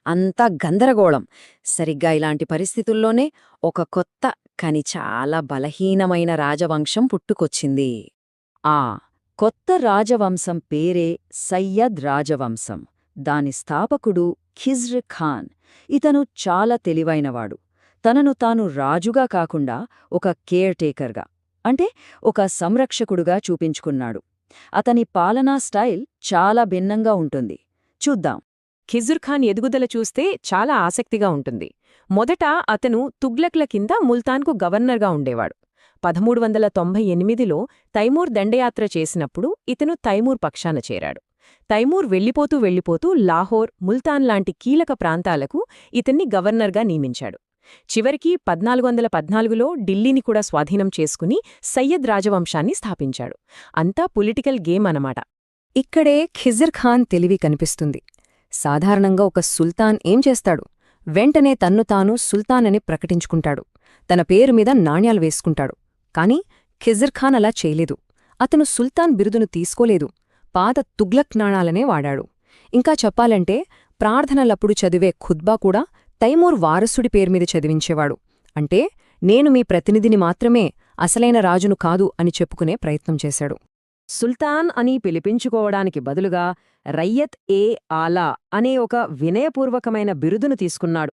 అంతా గందరగోళం. సరిగ్గా ఇలాంటి పరిస్థితుల్లోనే ఒక కొత్త, కాని చాలా బలహీనమైన రాజవంశం పుట్టుకొచ్చింది. ఆ కొత్త రాజవంశం పేరే సయ్యద్ రాజవంశం. దాని స్థాపకుడు ఖిజ్ర్ ఖాన్. ఇతను చాలా తెలివైనవాడు. తనను తాను రాజుగా కాకుండా ఒక కేర్టేకర్గా, అంటే ఒక సంరక్షకుడుగా చూపించుకున్నాడు. అతని పాలనా స్టైల్ చాలా భిన్నంగా ఉంటుంది. చూద్దాం. ఖిజుర్ ఖాన్ ఎదుగుదల చూస్తే చాలా ఆసక్తిగా ఉంటుంది. మొదట అతను తుగ్లక్ల కింద ముల్తాన్కు గవర్నర్గా ఉండేవాడు. 1398లో తైమూర్ దండయాత్ర చేసినప్పుడు ఇతను తైమూర్ పక్షాన చేరాడు. తైమూర్ వెళ్ళిపోతూ లాహోర్, ముల్తాన్ లాంటి కీలక ప్రాంతాలకు ఇతన్ని గవర్నర్గా నియమించాడు. చివరికి 1414లో ఢిల్లీని కూడా స్వాధీనం చేసుకుని సయ్యద్ రాజవంశాన్ని స్థాపించాడు. అంతా పొలిటికల్ గేమ్ అనమాట. ఇక్కడే ఖిజర్ ఖాన్ తెలివి కనిపిస్తుంది. సాధారణంగా ఒక సుల్తాన్ ఏం చేస్తాడు? వెంటనే తన్ను తాను సుల్తాన్ అని ప్రకటించుకుంటాడు. తన పేరు మీద నాణ్యాలు వేసుకుంటాడు. కాని ఖిజర్ ఖాన్ అలా చేయలేదు. అతను సుల్తాన్ బిరుదును తీసుకోలేదు. పాత తుగ్లక్ నాణాలనే వాడాడు. ఇంకా చెప్పాలంటే ప్రార్థనలప్పుడు చదివే ఖుద్బా కూడా తైమూర్ వారసుడి పేరుమీద చదివించేవాడు. అంటే నేను మీ ప్రతినిధిని మాత్రమే, అసలైన రాజును కాదు అని చెప్పుకునే ప్రయత్నం చేశాడు. సుల్తాన్ అని పిలిపించుకోవడానికి బదులుగా రయ్యత్ ఏ ఆలా అనే ఒక వినయపూర్వకమైన బిరుదును తీసుకున్నాడు.